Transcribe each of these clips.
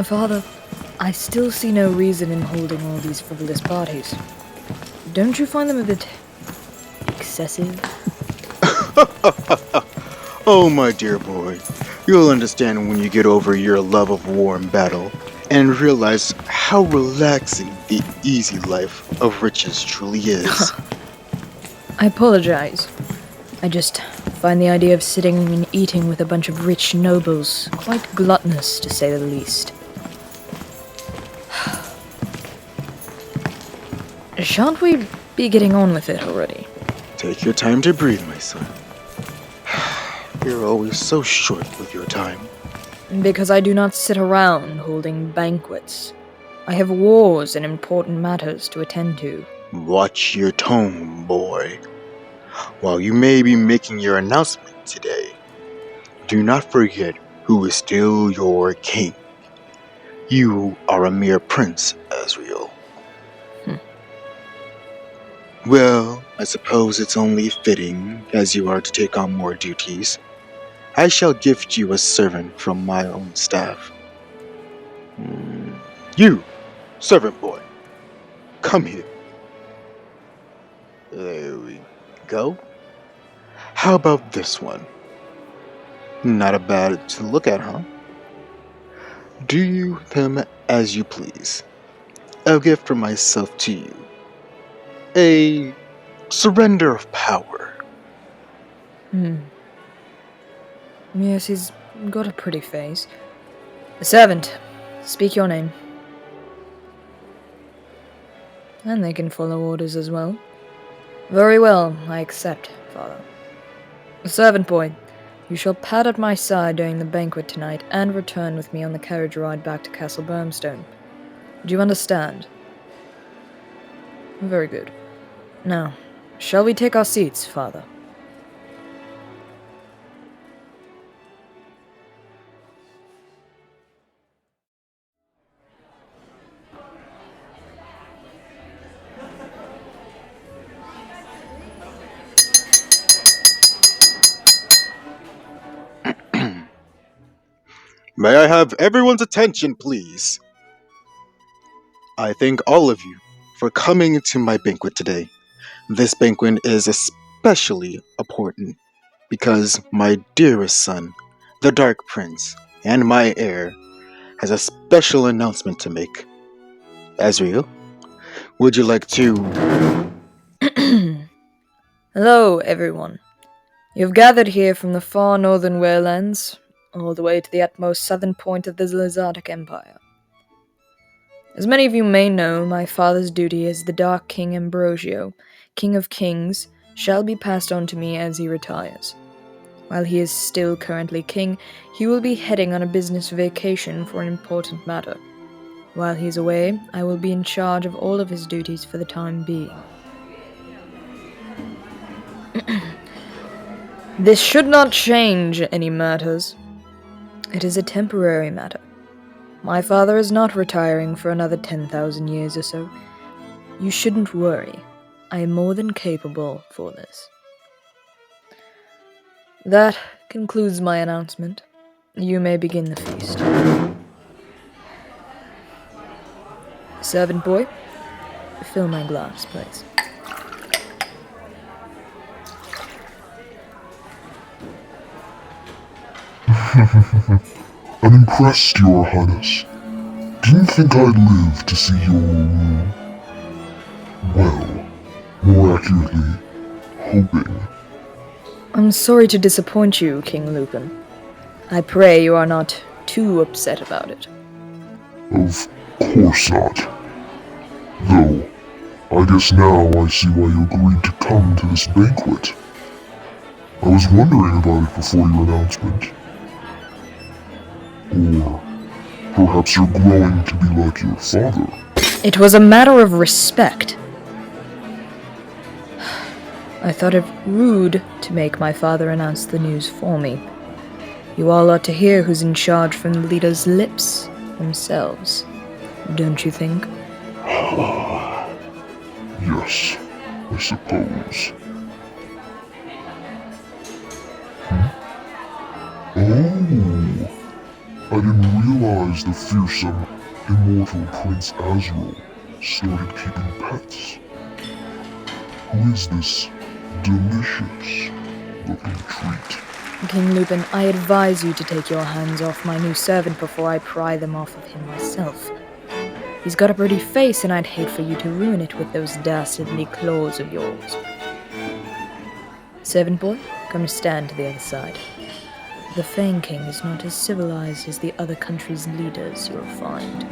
Father, I still see no reason in holding all these frivolous parties. Don't you find them a bit excessive? Oh, my dear boy, you'll understand when you get over your love of war and battle and realize how relaxing the easy life of riches truly is. I apologize. I just find the idea of sitting and eating with a bunch of rich nobles quite gluttonous, to say the least. Shan't we be getting on with it already? Take your time to breathe, my son. You're always so short with your time. Because I do not sit around holding banquets. I have wars and important matters to attend to. Watch your tone, boy. While you may be making your announcement today, do not forget who is still your king. You are a mere prince, Azrail. Well, I suppose it's only fitting, as you are to take on more duties. I shall gift you a servant from my own staff. You, servant boy, come here. There we go. How about this one? Not a bad to look at, huh? Do you them as you please. A gift from myself to you. A surrender of power. Yes, he's got a pretty face. Servant, speak your name. And they can follow orders as well. Very well, I accept, Father. Servant boy, you shall pad at my side during the banquet tonight and return with me on the carriage ride back to Castle Brimstone. Do you understand? Very good. Now, shall we take our seats, Father? May I have everyone's attention, please? I thank all of you for coming to my banquet today. This banquet is especially important because my dearest son, the Dark Prince, and my heir, has a special announcement to make. Azrael, would you like to... Hello, everyone. You've gathered here from the far northern Waylands, all the way to the utmost southern point of the Lizardic Empire. As many of you may know, my father's duty as the Dark King Ambrogio, King of Kings, shall be passed on to me as he retires. While he is still currently king, he will be heading on a business vacation for an important matter. While he is away, I will be in charge of all of his duties for the time being. This should not change any matters. It is a temporary matter. My father is not retiring for another 10,000 years or so. You shouldn't worry. I am more than capable for this. That concludes my announcement. You may begin the feast. Servant boy, fill my glass, please. I'm impressed, Your Highness. Didn't think I'd live to see your... well, more accurately, hoping. I'm sorry to disappoint you, King Lupin. I pray you are not too upset about it. Of course not. Though, I guess now I see why you agreed to come to this banquet. I was wondering about it before your announcement. Or perhaps you're growing to be like your father. It was a matter of respect. I thought it rude to make my father announce the news for me. You all ought to hear who's in charge from the leader's lips themselves, don't you think? Yes, I suppose. Oh, I didn't realize the fearsome, immortal Prince Azrail started keeping pets. Who is this delicious-looking treat? King Lupin, I advise you to take your hands off my new servant before I pry them off of him myself. He's got a pretty face, and I'd hate for you to ruin it with those dastardly claws of yours. Servant boy, come stand to the other side. The Fang King is not as civilized as the other country's leaders, you'll find.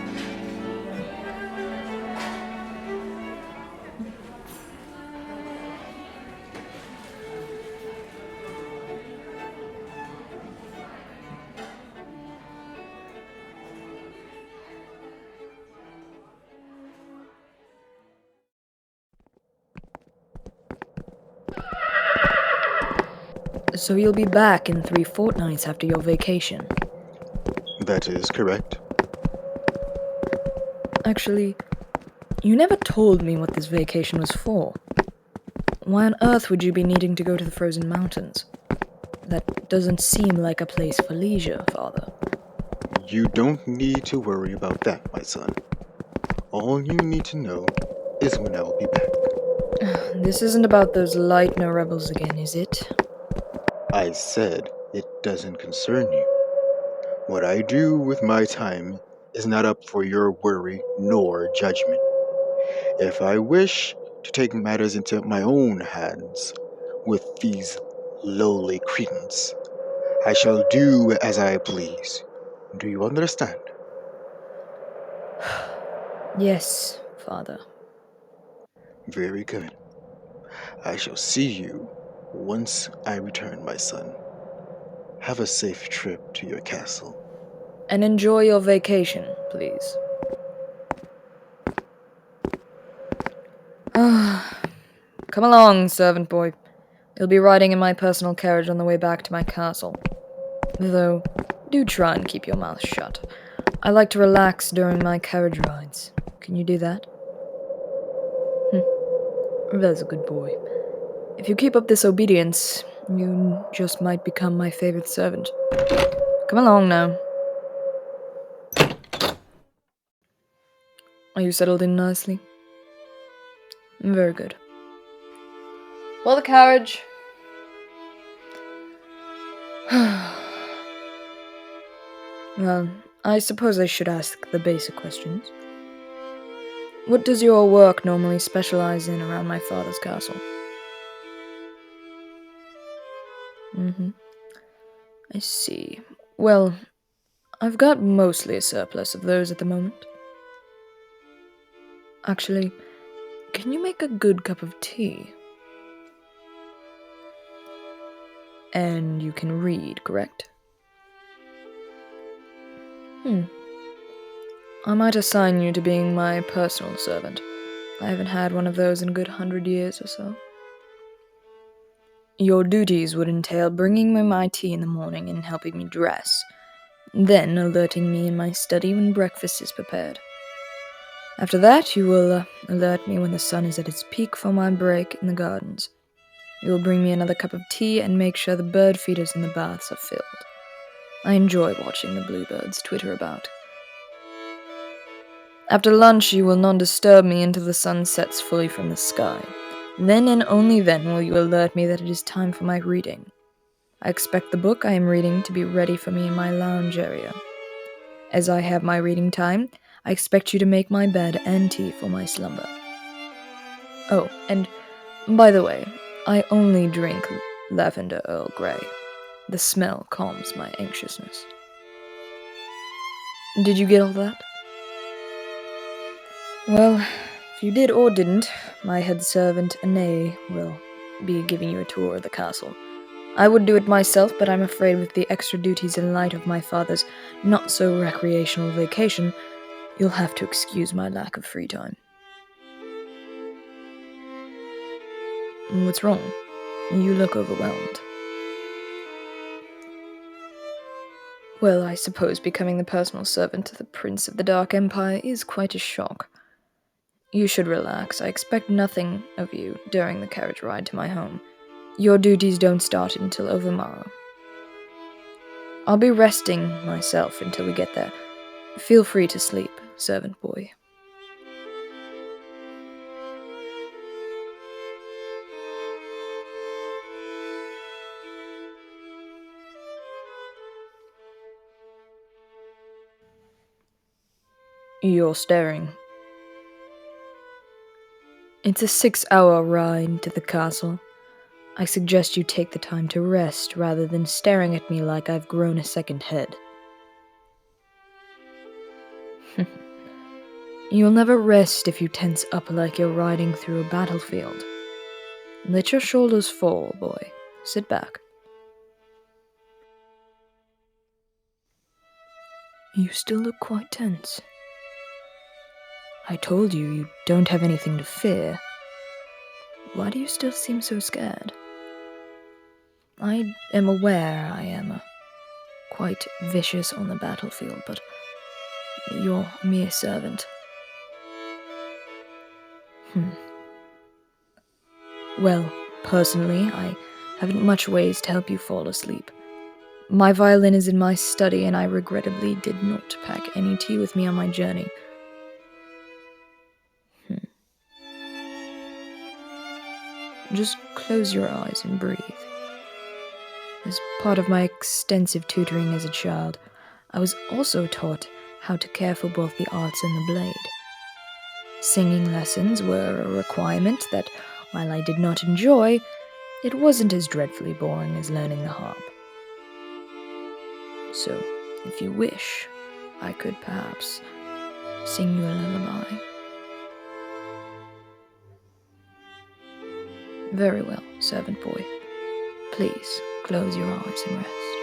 So you'll be back in 3 fortnights after your vacation. That is correct. Actually, you never told me what this vacation was for. Why on earth would you be needing to go to the frozen mountains? That doesn't seem like a place for leisure, Father. You don't need to worry about that, my son. All you need to know is when I will be back. This isn't about those Lightner rebels again, is it? I said it doesn't concern you. What I do with my time is not up for your worry nor judgment. If I wish to take matters into my own hands with these lowly cretins, I shall do as I please. Do you understand? Yes, Father. Very good. I shall see you once I return, my son. Have a safe trip to your castle. And enjoy your vacation, please. Come along, servant boy. You'll be riding in my personal carriage on the way back to my castle. Though, do try and keep your mouth shut. I like to relax during my carriage rides. Can you do that? That's a good boy. If you keep up this obedience, you just might become my favorite servant. Come along now. Are you settled in nicely? Very good. Pull the carriage. Well, I suppose I should ask the basic questions. What does your work normally specialize in around my father's castle? I see. Well, I've got mostly a surplus of those at the moment. Actually, can you make a good cup of tea? And you can read, correct? I might assign you to being my personal servant. I haven't had one of those in a good 100 years or so. Your duties would entail bringing me my tea in the morning and helping me dress, then alerting me in my study when breakfast is prepared. After that, you will alert me when the sun is at its peak for my break in the gardens. You will bring me another cup of tea and make sure the bird feeders in the baths are filled. I enjoy watching the bluebirds twitter about. After lunch, you will not disturb me until the sun sets fully from the sky. Then and only then will you alert me that it is time for my reading. I expect the book I am reading to be ready for me in my lounge area. As I have my reading time, I expect you to make my bed and tea for my slumber. Oh, and by the way, I only drink lavender Earl Grey. The smell calms my anxiousness. Did you get all that? Well, if you did or didn't, my head servant, Anae, will be giving you a tour of the castle. I would do it myself, but I'm afraid with the extra duties in light of my father's not-so-recreational vacation, you'll have to excuse my lack of free time. What's wrong? You look overwhelmed. Well, I suppose becoming the personal servant of the Prince of the Dark Empire is quite a shock. You should relax. I expect nothing of you during the carriage ride to my home. Your duties don't start until overmorrow. I'll be resting myself until we get there. Feel free to sleep, servant boy. You're staring. It's a 6-hour ride to the castle. I suggest you take the time to rest rather than staring at me like I've grown a second head. You'll never rest if you tense up like you're riding through a battlefield. Let your shoulders fall, boy. Sit back. You still look quite tense. I told you you don't have anything to fear. Why do you still seem so scared? I am aware I am quite vicious on the battlefield, but you're a mere servant. Well, personally, I haven't much ways to help you fall asleep. My violin is in my study, and I regrettably did not pack any tea with me on my journey. Just close your eyes and breathe. As part of my extensive tutoring as a child, I was also taught how to care for both the arts and the blade. Singing lessons were a requirement that, while I did not enjoy, it wasn't as dreadfully boring as learning the harp. So, if you wish, I could perhaps sing you a lullaby. Very well, servant boy. Please close your eyes and rest.